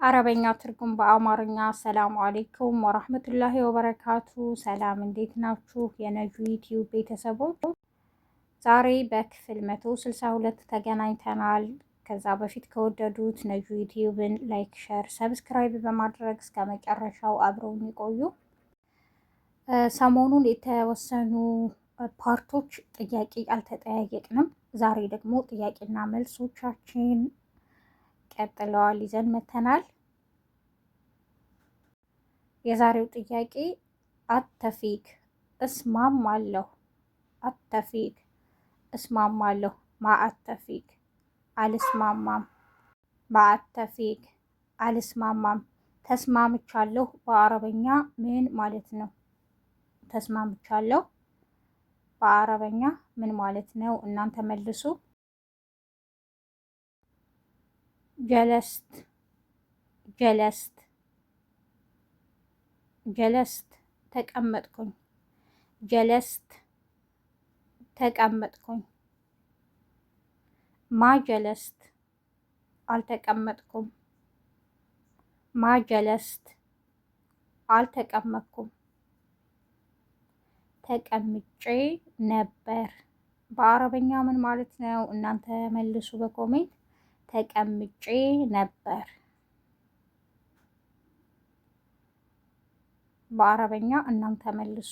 አረበኛ ትርጉም በአማርኛ። ሰላም አሌይኩም ወራህመቱላሂ ወበረካቱ። ሰላም እንዴት ናችሁ የነጁ ዩቲዩብ ቤተሰቦች? ዛሬ በክፍል 162 ተገናኝተናል። ከዛ በፊት ከወደዱት ነጁ ዩቲዩብን ላይክ፣ ሸር፣ ሰብስክራይብ በማድረግ እስከ መጨረሻው አብረውን ይቆዩ። ሰሞኑን የተወሰኑ ፓርቶች ጥያቄ አልተጠያየቅንም። ዛሬ ደግሞ ጥያቄና መልሶቻችን ቀጥለዋል ይዘን መተናል። የዛሬው ጥያቄ አተፊክ እስማማለሁ። አተፊክ እስማማለሁ። ማአተፊክ አልስማማም። ማአተፊክ አልስማማም። ተስማምቻለሁ በአረበኛ ምን ማለት ነው? ተስማምቻለሁ በአረበኛ ምን ማለት ነው? እናንተ መልሱ። ጀለስት ጀለስት ጀለስት ተቀመጥኩኝ። ጀለስት ተቀመጥኩኝ። ማጀለስት አልተቀመጥኩም። ማጀለስት አልተቀመጥኩም። ተቀምጬ ነበር በአረበኛ ምን ማለት ነው? እናንተ መልሱ በኮሜንት። ተቀምጬ ነበር በአረበኛ እናንተ መልሱ።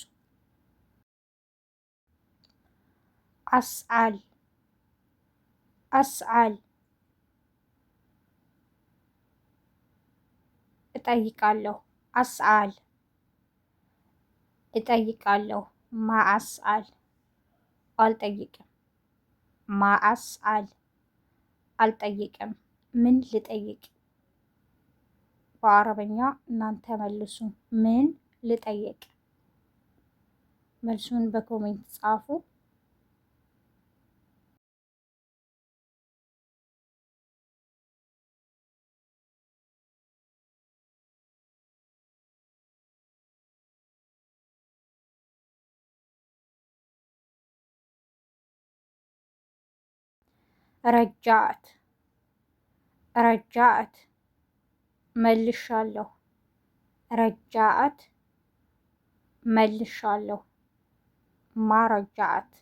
አስአል አስአል እጠይቃለሁ። አስአል እጠይቃለሁ። ማአስአል አልጠይቅም። ማአስአል አልጠይቅም። ምን ልጠይቅ? በአረበኛ እናንተ መልሱ። ምን ልጠይቅ? መልሱን በኮሜንት ጻፉ። ረጃዕት ረጃዕት መልሻለሁ። ረጃዕት መልሻለሁ። ማረጃዕት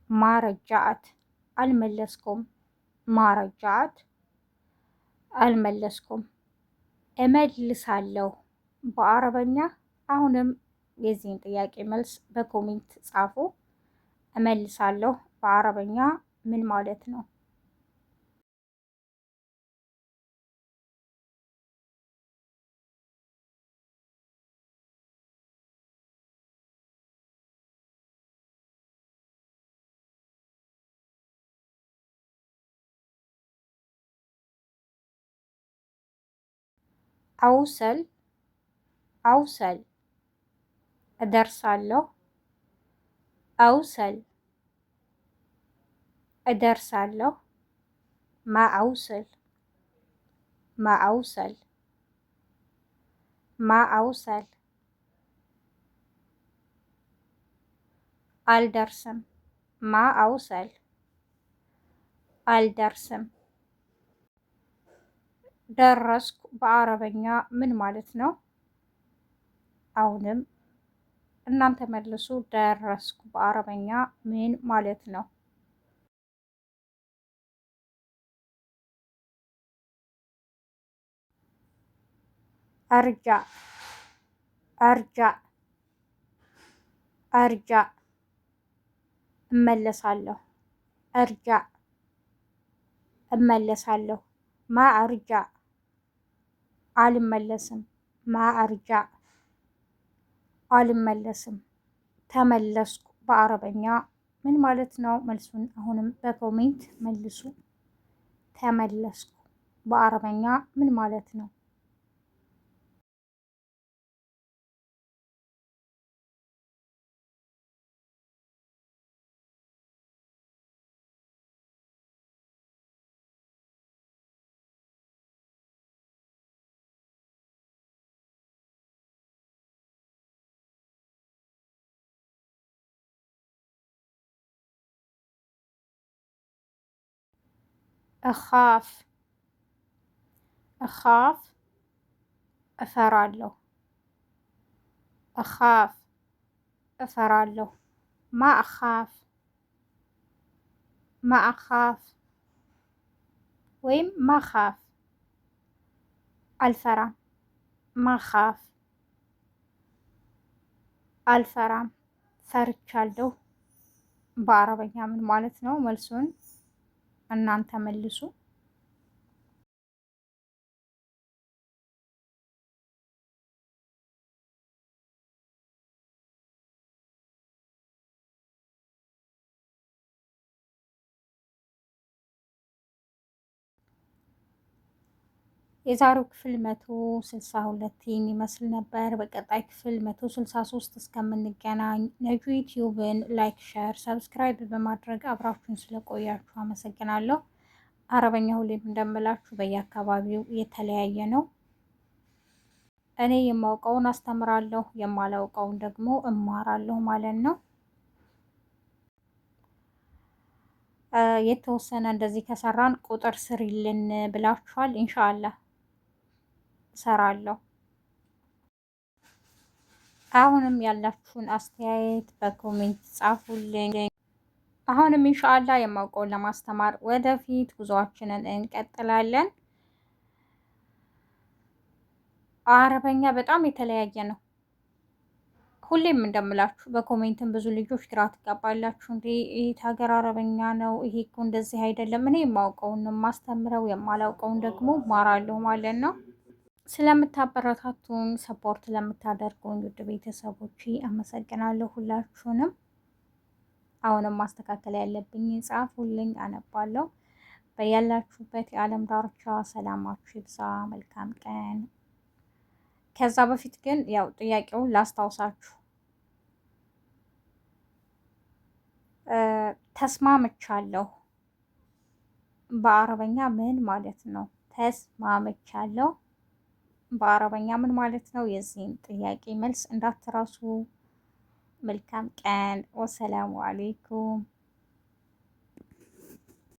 ማረጃዕት አልመለስኩም። ማረጃዕት አልመለስኩም። እመልሳለሁ በአረበኛ። አሁንም የዚህን ጥያቄ መልስ በኮሜንት ጻፉ። እመልሳለሁ በአረበኛ ምን ማለት ነው? አውሰል አውሰል እደርሳለሁ። አውሰል እደርሳለሁ። ማአውሰል ማአውሰል ማአውሰል አልደርስም። ማአውሰል አልደርስም። ደረስኩ በአረበኛ ምን ማለት ነው? አሁንም እናንተ መልሱ። ደረስኩ በአረበኛ ምን ማለት ነው? አርጃ አርጃ አርጃ እመለሳለሁ። አርጃ እመለሳለሁ። ማአርጃ አልመለስም። ማአርጃ አልመለስም። ተመለስኩ በአረበኛ ምን ማለት ነው? መልሱን አሁንም በኮሜንት መልሱ። ተመለስኩ በአረበኛ ምን ማለት ነው? እኻፍ እኻፍ እፈራለሁ። እኻፍ እፈራለሁ። ማእኻፍ ማእኻፍ ወይም ማኻፍ አልፈራም። ማኻፍ አልፈራም። ፈርቻለሁ። በአረበኛ ምን ማለት ነው? መልሱን እናንተ መልሱ። የዛሬው ክፍል 162 ይህን ይመስል ነበር። በቀጣይ ክፍል 163 እስከምንገናኝ ነጁ ዩቲዩብን ላይክ፣ ሸር፣ ሰብስክራይብ በማድረግ አብራችሁን ስለቆያችሁ አመሰግናለሁ። አረበኛ ሁሌም እንደምላችሁ በየአካባቢው የተለያየ ነው። እኔ የማውቀውን አስተምራለሁ፣ የማላውቀውን ደግሞ እማራለሁ ማለት ነው። የተወሰነ እንደዚህ ከሰራን ቁጥር ስሪልን ብላችኋል። ኢንሻአላህ እሰራለሁ። አሁንም ያላችሁን አስተያየት በኮሜንት ጻፉልኝ። አሁንም ኢንሻአላህ የማውቀውን ለማስተማር ወደፊት ጉዞአችንን እንቀጥላለን። አረበኛ በጣም የተለያየ ነው። ሁሌም እንደምላችሁ በኮሜንትም ብዙ ልጆች ግራ ትጋባላችሁ። እንዴ ይህ ሀገር አረበኛ ነው፣ ይሄ እኮ እንደዚህ አይደለም። እኔ የማውቀውን የማስተምረው የማላውቀውን ደግሞ ማራለሁ ማለት ነው። ስለምታበረታቱኝ ሰፖርት ለምታደርጉኝ ውድ ቤተሰቦች አመሰግናለሁ ሁላችሁንም። አሁንም ማስተካከል ያለብኝ ጻፉልኝ፣ አነባለሁ። በያላችሁበት የዓለም ዳርቻ ሰላማችሁ ይብዛ። መልካም ቀን። ከዛ በፊት ግን ያው ጥያቄውን ላስታውሳችሁ። ተስማምቻለሁ በአረበኛ ምን ማለት ነው? ተስማምቻለሁ በአረበኛ ምን ማለት ነው? የዚህን ጥያቄ መልስ እንዳትረሱ። መልካም ቀን። ወሰላሙ አሌይኩም